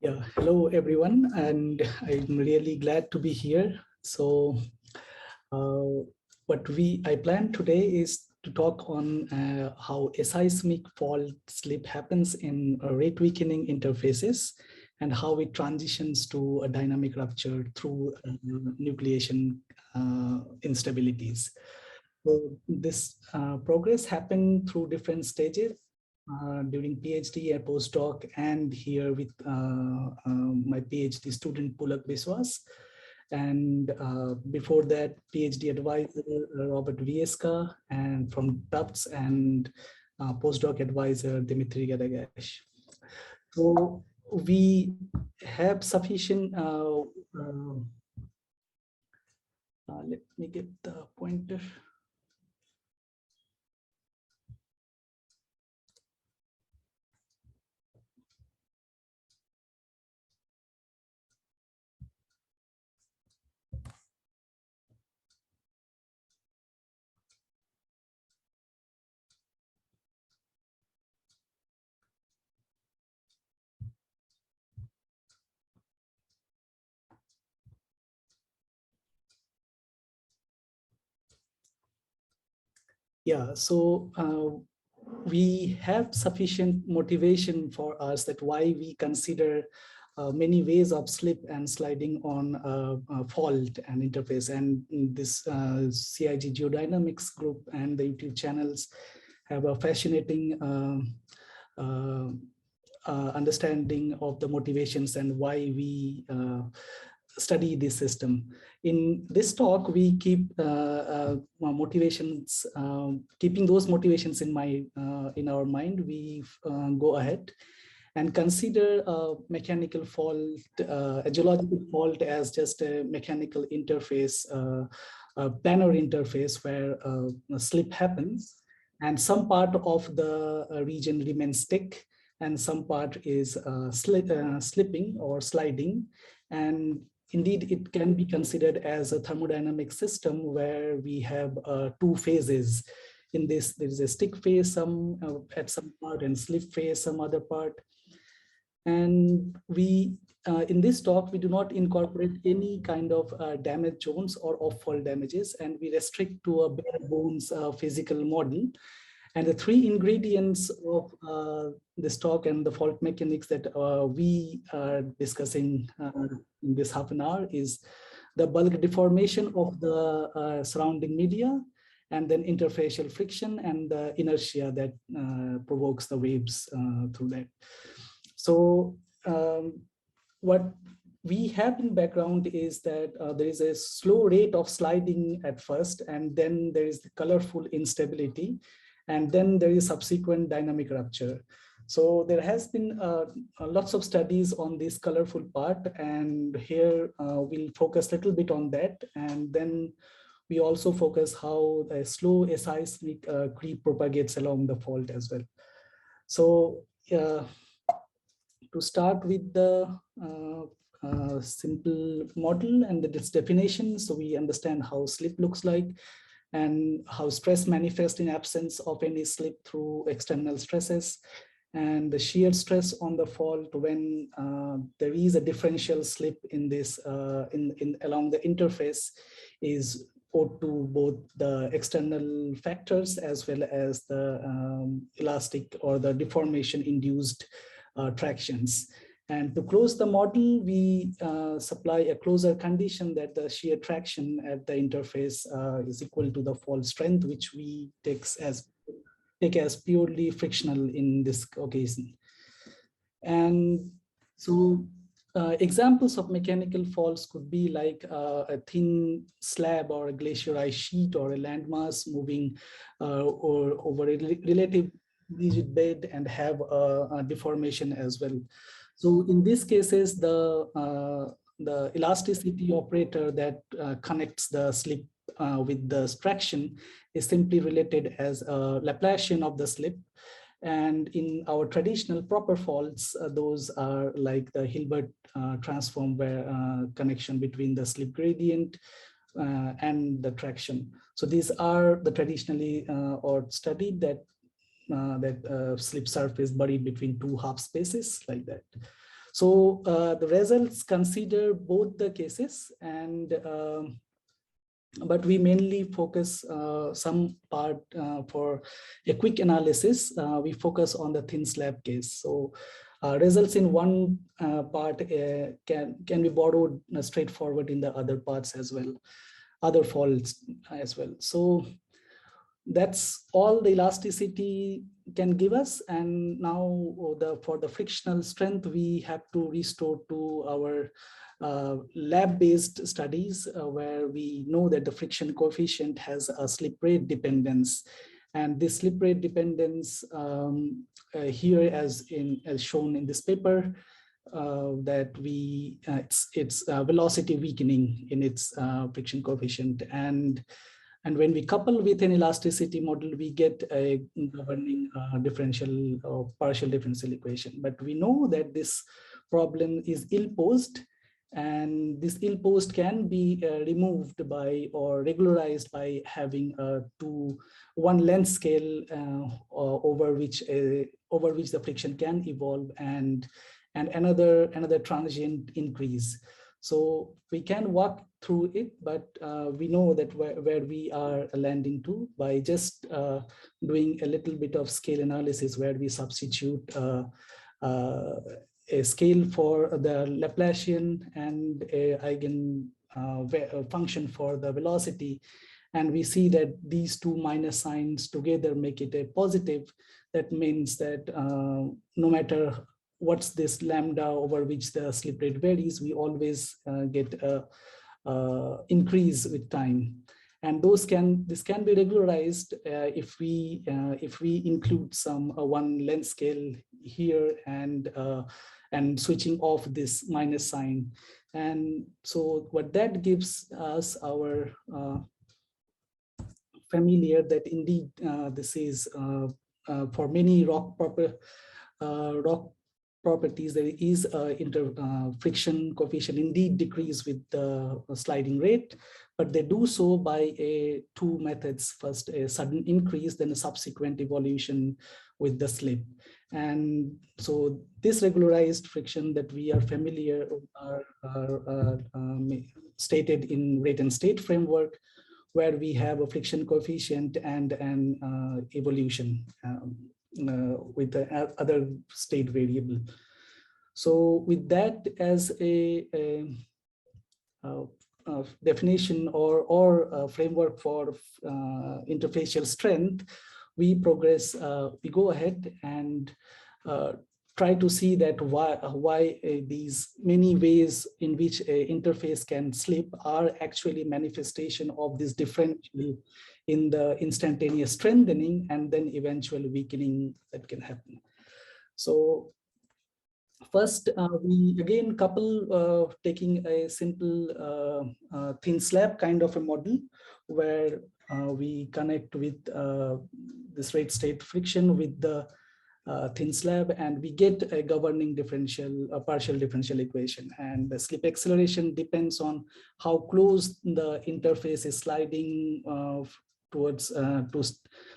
Yeah, hello everyone, and I'm really glad to be here. So, what I plan today is to talk on how aseismic fault slip happens in rate weakening interfaces and how it transitions to a dynamic rupture through nucleation instabilities. So this progress happened through different stages during PhD and postdoc, and here with my PhD student Pulak Biswas. And before that, PhD advisor Robert Vieska, and from Tufts, and postdoc advisor Dimitri Gadagash. So we have sufficient, let me get the pointer. Yeah, so we have sufficient motivation for us that why we consider many ways of slip and sliding on fault and interface. And this CIG Geodynamics group and the YouTube channels have a fascinating understanding of the motivations and why we study this system. In this talk, we keep motivations, keeping those motivations in our mind. We go ahead and consider a mechanical fault, a geological fault as just a mechanical interface, a planar interface where a slip happens, and some part of the region remains thick, and some part is slipping or sliding. And indeed, it can be considered as a thermodynamic system where we have two phases. In this, there is a stick phase at some part and slip phase some other part. And we, in this talk, we do not incorporate any kind of damage zones or off-fault damages, and we restrict to a bare bones physical model. And the three ingredients of this talk and the fault mechanics that we are discussing in this half an hour is the bulk deformation of the surrounding media, and then interfacial friction and the inertia that provokes the waves through that. So what we have in background is that there is a slow rate of sliding at first, and then there is the colorful instability, and then there is subsequent dynamic rupture. So there has been lots of studies on this colorful part, and here we'll focus a little bit on that, and then we also focus how a slow aseismic creep propagates along the fault as well. So to start with the simple model and its definition, so we understand how slip looks like and how stress manifests in absence of any slip through external stresses, and the shear stress on the fault when there is a differential slip in this along the interface is owed to both the external factors as well as the elastic or the deformation induced tractions. And to close the model, we supply a closer condition that the shear traction at the interface is equal to the fault strength, which we take as purely frictional in this occasion. And so examples of mechanical faults could be like a thin slab or a glacier ice sheet or a landmass moving or over a relative rigid bed and have a deformation as well. So in these cases, the elasticity operator that connects the slip with the traction is simply related as a Laplacian of the slip. And in our traditional proper faults, those are like the Hilbert transform, where connection between the slip gradient and the traction. So these are the traditionally or studied that slip surface buried between two half spaces like that. So the results consider both the cases, and but we mainly focus some part for a quick analysis. We focus on the thin slab case. So results in one part can be borrowed straightforward in the other parts as well, other faults as well. So that's all the elasticity can give us. And now for the frictional strength, we have to restore to our lab-based studies where we know that the friction coefficient has a slip rate dependence. And this slip rate dependence here as shown in this paper, that it's velocity weakening in its friction coefficient. And when we couple with an elasticity model, we get a governing differential or partial differential equation. But we know that this problem is ill-posed, and this ill-posed can be removed by or regularized by having one length scale over which the friction can evolve, and another transient increase. So we can walk through it, but we know that where we are landing to by just doing a little bit of scale analysis, where we substitute a scale for the Laplacian and a eigen function for the velocity. And we see that these two minus signs together make it a positive. That means that no matter what's this lambda over which the slip rate varies, we always get a increase with time. And this can be regularized if we include some one length scale here and switching off this minus sign. And so what that gives us our familiar that indeed this is for many rock properties, there is friction coefficient indeed decrease with the sliding rate, but they do so by two methods. First, a sudden increase, then a subsequent evolution with the slip. And so this regularized friction that we are familiar are stated in rate and state framework, where we have a friction coefficient and an evolution with the other state variable. So with that as a definition or a framework for interfacial strength, we progress, we go ahead and try to see that why these many ways in which an interface can slip are actually manifestation of this differential in the instantaneous strengthening and then eventual weakening that can happen. So first, we again couple taking a simple thin slab kind of a model where we connect with this rate state friction with the thin slab, and we get a governing differential, a partial differential equation. And the slip acceleration depends on how close the interface is sliding towards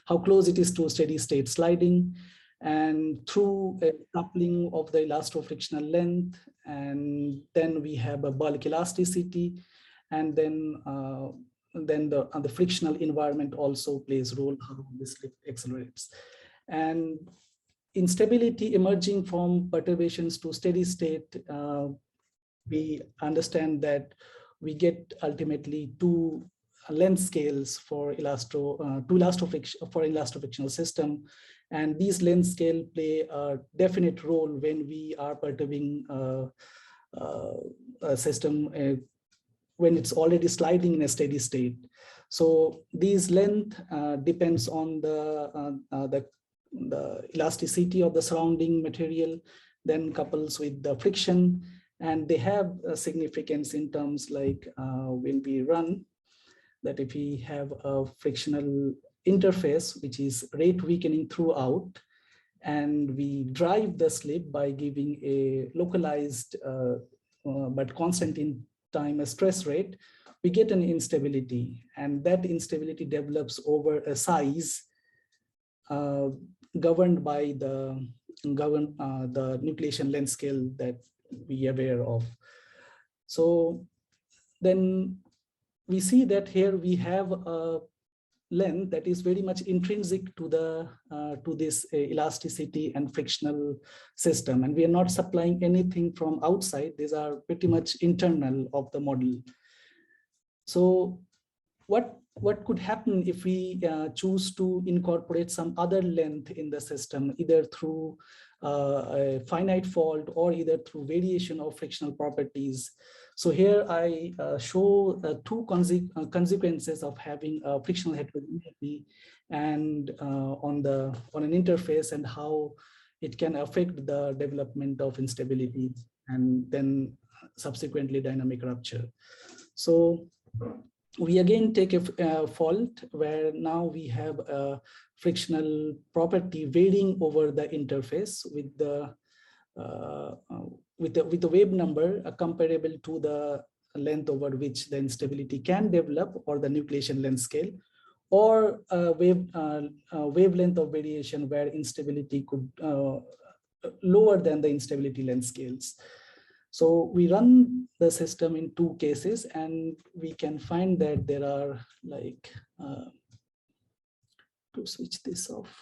how close it is to steady state sliding, and through a coupling of the elastofrictional length. And then we have a bulk elasticity, and then the frictional environment also plays a role how the slip accelerates. And instability emerging from perturbations to steady state, we understand that we get ultimately two length scales for elastofrictional system, and these length scale play a definite role when we are perturbing a system when it's already sliding in a steady state. So these length depends on the elasticity of the surrounding material, then couples with the friction, and they have a significance in terms like when we run, that if we have a frictional interface which is rate weakening throughout, and we drive the slip by giving a localized but constant in time a stress rate, we get an instability, and that instability develops over a size governed by the nucleation length scale that be aware of. So then we see that here we have a length that is very much intrinsic to the to this elasticity and frictional system, and we are not supplying anything from outside. These are pretty much internal of the model. So what could happen if we choose to incorporate some other length in the system, either through a finite fault or either through variation of frictional properties? So here I show two consequences of having a frictional heterogeneity and on an interface, and how it can affect the development of instability and then subsequently dynamic rupture. So we again take a fault where now we have a frictional property varying over the interface with the wave number comparable to the length over which the instability can develop, or the nucleation length scale, or a wavelength of variation where instability could lower than the instability length scales. So we run the system in two cases, and we can find that there are like, to switch this off.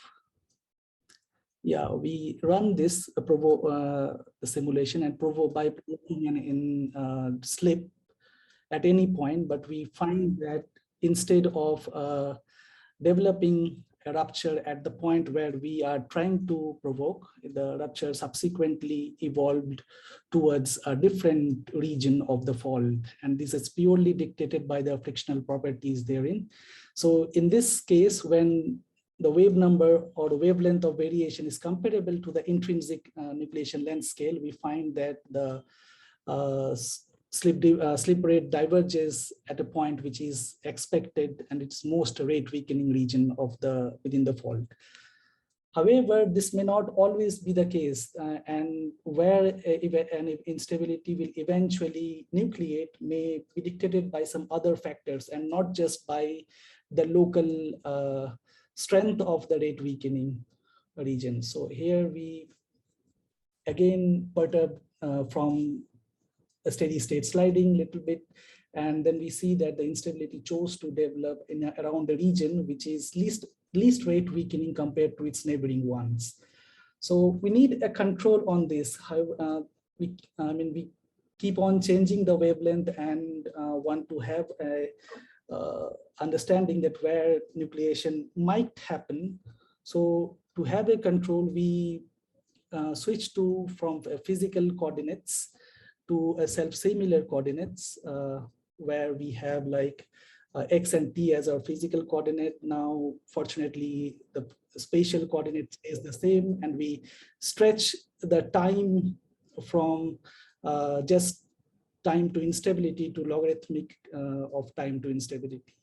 Yeah, we run this simulation and by provoking an slip at any point, but we find that instead of developing a rupture at the point where we are trying to provoke, the rupture subsequently evolved towards a different region of the fault. And this is purely dictated by the frictional properties therein. So in this case, when the wave number or the wavelength of variation is comparable to the intrinsic nucleation length scale, we find that the slip rate diverges at a point which is expected, and it's most rate weakening region of within the fault. However, this may not always be the case, and where an instability will eventually nucleate may be dictated by some other factors and not just by the local strength of the rate weakening region. So here we again perturb from a steady state sliding a little bit, and then we see that the instability chose to develop around a region which is least rate weakening compared to its neighboring ones. So we need a control on this. We keep on changing the wavelength and want to have a understanding that where nucleation might happen. So to have a control, we switch from physical coordinates to a self-similar coordinates, where we have like x and t as our physical coordinate. Now, fortunately, the spatial coordinate is the same, and we stretch the time from just time to instability to logarithmic of time to instability.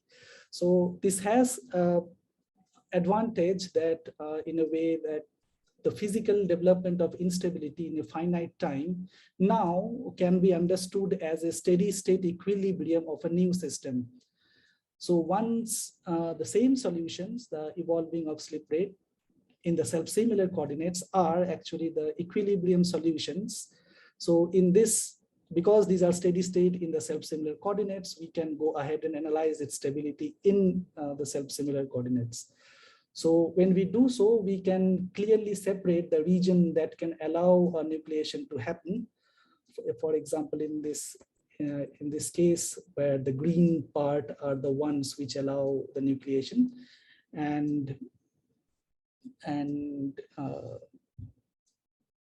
So this has advantage that in a way that the physical development of instability in a finite time now can be understood as a steady state equilibrium of a new system. So once the same solutions, the evolving of slip rate in the self-similar coordinates, are actually the equilibrium solutions. So in this, because these are steady state in the self-similar coordinates, we can go ahead and analyze its stability in the self-similar coordinates. So when we do so, we can clearly separate the region that can allow a nucleation to happen. For example, in this case, where the green part are the ones which allow the nucleation, and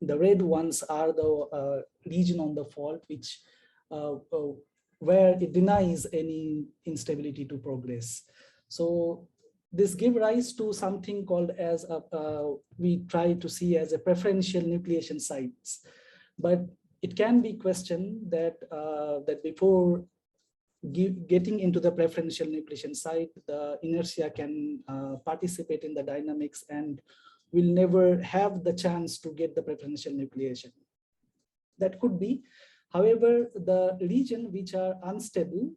the red ones are the region on the fault which where it denies any instability to progress. So this gives rise to something called as we try to see as a preferential nucleation sites, but it can be questioned that that before getting into the preferential nucleation site, the inertia can participate in the dynamics and will never have the chance to get the preferential nucleation. That could be. However, the region which are unstable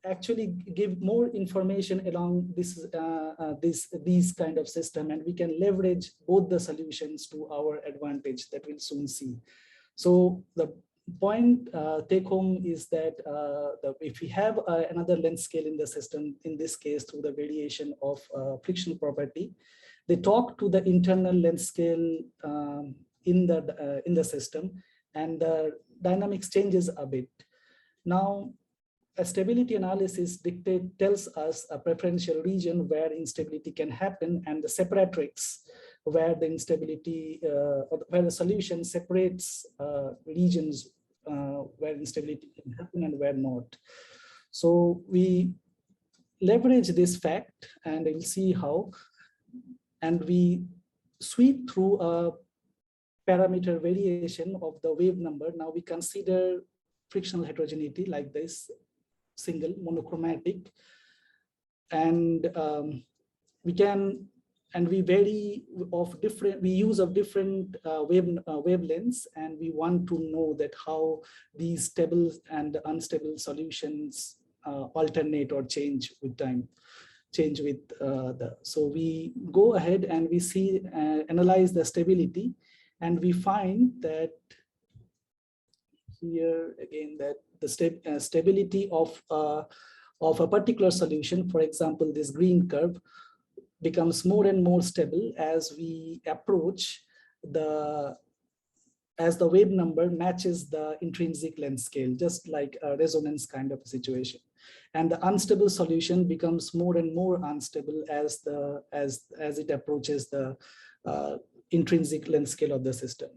actually give more information along these kind of system, and we can leverage both the solutions to our advantage that we'll soon see. So the point take home is that if we have another length scale in the system, in this case through the variation of frictional property, they talk to the internal length scale in the system, and the dynamics changes a bit. Now, a stability analysis tells us a preferential region where instability can happen, and the separatrix where the instability, where the solution separates regions where instability can happen and where not. So we leverage this fact, and we'll see how, and we sweep through a parameter variation of the wave number. Now we consider frictional heterogeneity like this, single monochromatic, and we can, and we vary of different, we use of different wavelengths, and we want to know that how these stable and unstable solutions alternate or change with time, change with so we go ahead and we see, analyze the stability, and we find that here again that the stability of a particular solution, for example, this green curve, becomes more and more stable as we approach as the wave number matches the intrinsic length scale, just like a resonance kind of a situation. And the unstable solution becomes more and more unstable as it approaches the intrinsic length scale of the system.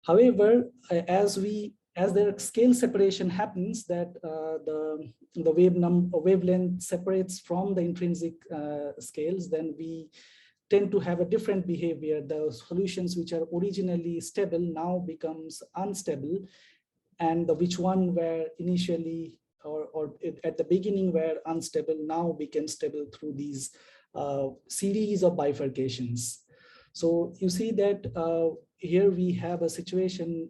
However, as the scale separation happens, that the wavelength separates from the intrinsic scales, then we tend to have a different behavior. The solutions which are originally stable now becomes unstable, and which one were initially or at the beginning were unstable now became stable through these series of bifurcations. So you see that here we have a situation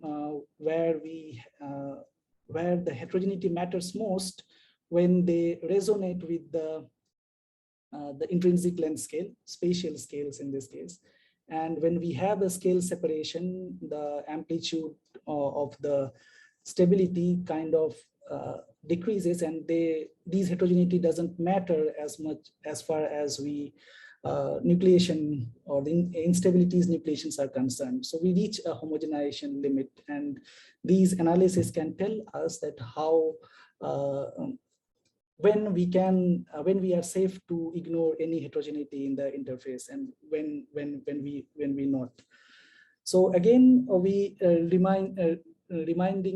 where the heterogeneity matters most when they resonate with the intrinsic length scale, spatial scales in this case. And when we have a scale separation, the amplitude of the stability kind of decreases, and these heterogeneity doesn't matter as much as far as we nucleation or the instabilities nucleations are concerned. So we reach a homogenization limit, and these analyses can tell us that how when we are safe to ignore any heterogeneity in the interface, and when we not. So again, we reminding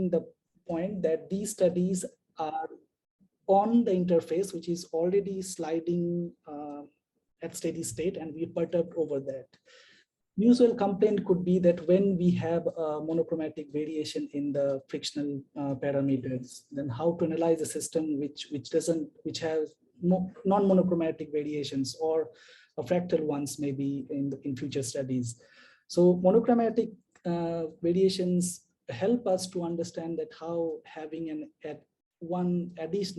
the point that these studies are on the interface, which is already sliding at steady state, and we perturbed over that. Usual complaint could be that when we have a monochromatic variation in the frictional parameters, then how to analyze a system which has non-monochromatic variations, or fractal ones maybe in future studies. So monochromatic variations help us to understand that how having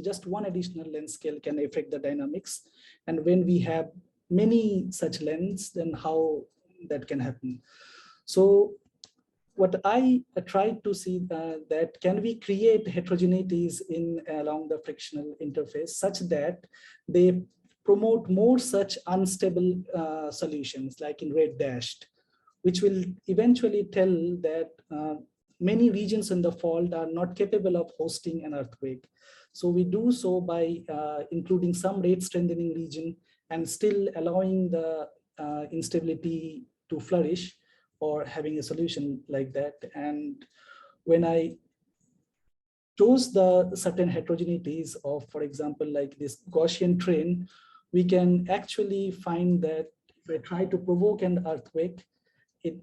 just one additional length scale can affect the dynamics, and when we have many such lengths, then how that can happen. So what I tried to see that can we create heterogeneities along the frictional interface such that they promote more such unstable solutions, like in red dashed, which will eventually tell that many regions in the fault are not capable of hosting an earthquake. So we do so by including some rate strengthening region and still allowing the instability to flourish, or having a solution like that. And when I chose the certain heterogeneities of, for example, like this Gaussian train, we can actually find that if I try to provoke an earthquake, it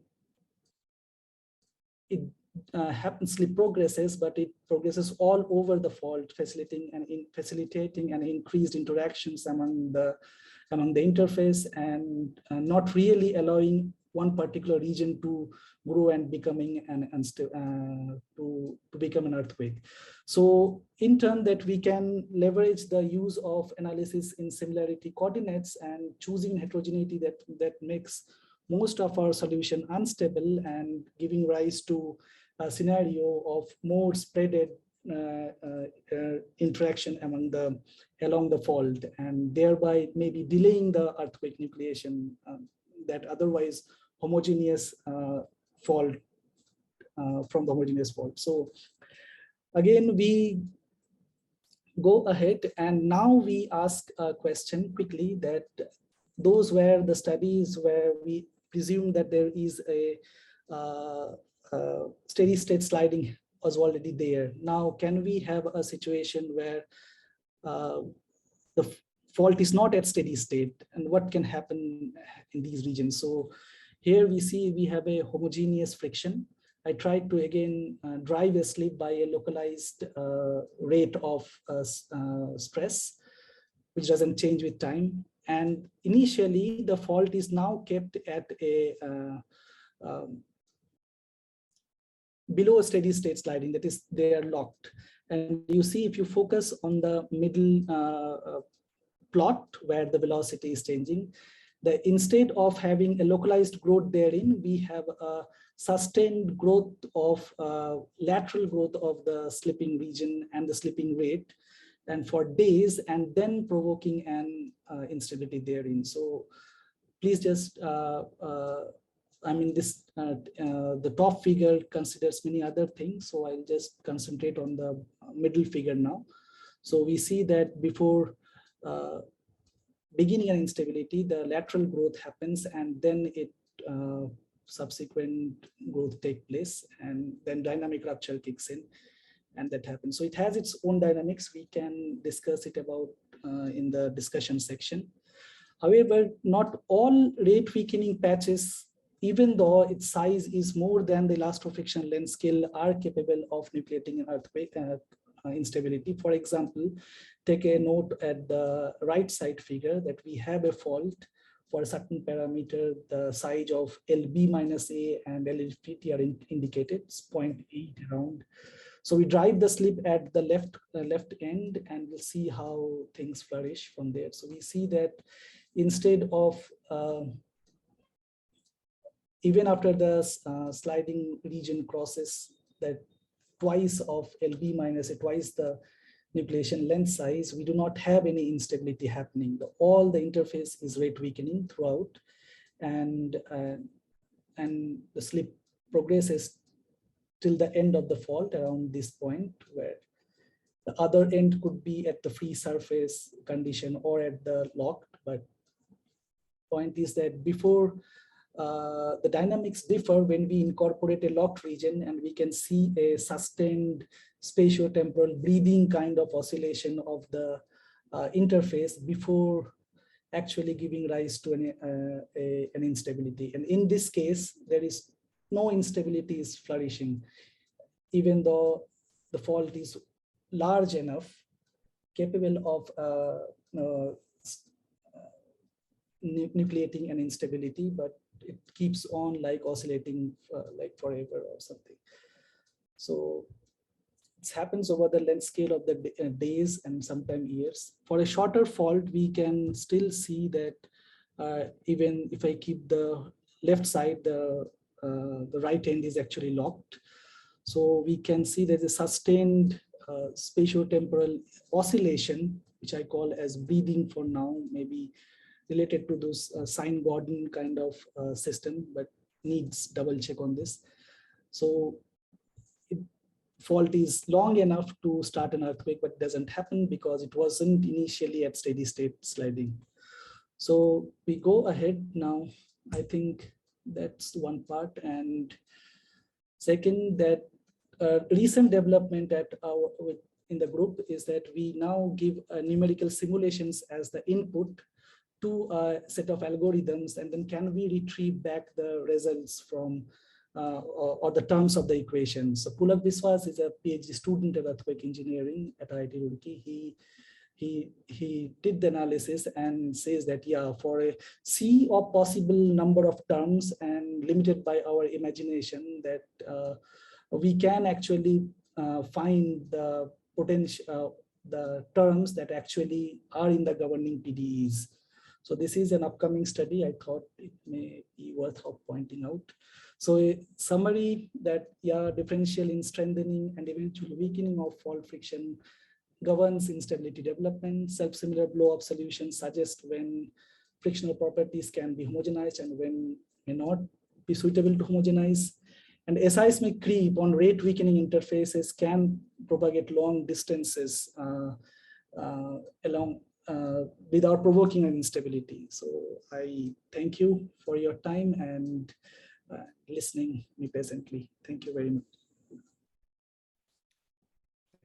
happensly progresses, but it progresses all over the fault, facilitating an increased interactions among the interface, and not really allowing one particular region to grow and becoming to become an earthquake. So in turn, that we can leverage the use of analysis in similarity coordinates and choosing heterogeneity that makes most of our solution unstable, and giving rise to a scenario of more spreaded interaction along the fault, and thereby maybe delaying the earthquake nucleation that otherwise homogeneous fault from the homogeneous fault. So again, we go ahead and now we ask a question quickly, that those were the studies where we presume that there is a steady state sliding was already there. Now, can we have a situation where the fault is not at steady state, and what can happen in these regions? So here we see we have a homogeneous friction. I tried to again drive a slip by a localized rate of stress, which doesn't change with time. And initially, the fault is now kept at a below a steady state sliding, that is, they are locked. And you see, if you focus on the middle plot where the velocity is changing, instead of having a localized growth therein, we have a sustained growth of lateral growth of the slipping region and the slipping rate, and for days, and then provoking an instability therein. So please just, I mean, this the top figure considers many other things, so I'll just concentrate on the middle figure now. So we see that before beginning an instability, the lateral growth happens, and then it subsequent growth take place, and then dynamic rupture kicks in, and that happens. So it has its own dynamics. We can discuss it about in the discussion section. However, not all rate weakening patches, even though its size is more than the elastofrictional length scale, are capable of nucleating an earthquake instability. For example, take a note at the right side figure that we have a fault for a certain parameter. The size of LB minus A and LLPT are indicated, it's 0.8 around. So we drive the slip at the left end, and we'll see how things flourish from there. So we see that instead of even after the sliding region crosses that twice of LB minus A, twice the nucleation length size, we do not have any instability happening. All the interface is rate weakening throughout, and the slip progresses till the end of the fault around this point, where the other end could be at the free surface condition or at the locked. But point is that before the dynamics differ when we incorporate a locked region, and we can see a sustained spatiotemporal breathing kind of oscillation of the interface before actually giving rise to an instability. And in this case, there is no instability is flourishing, even though the fault is large enough, capable of nucleating an instability, but it keeps on like oscillating like forever or something. So it happens over the length scale of the days and sometimes years. For a shorter fault, we can still see that even if I keep the left side, the right end is actually locked. So we can see there's a sustained spatiotemporal oscillation, which I call as breathing for now, maybe related to those Sine-Gordon kind of system, but needs double check on this. So fault is long enough to start an earthquake, but doesn't happen because it wasn't initially at steady state sliding. So we go ahead now. I think that's one part. And second, that recent development in the group is that we now give numerical simulations as the input to a set of algorithms, and then can we retrieve back the results from or the terms of the equation. So Pulak Biswas is a PhD student of earthquake engineering at IIT Roorkee. He did the analysis and says that, yeah, for a sea of possible number of terms and limited by our imagination, that we can actually find the potential, the terms that actually are in the governing PDEs. So this is an upcoming study. I thought it may be worth pointing out. So a summary that, yeah, differential in strengthening and eventual weakening of fault friction governs instability development. Self-similar blow-up solutions suggest when frictional properties can be homogenized and when may not be suitable to homogenize. And aseismic creep on rate weakening interfaces can propagate long distances along without provoking an instability. So I thank you for your time and listening me patiently. Thank you very much.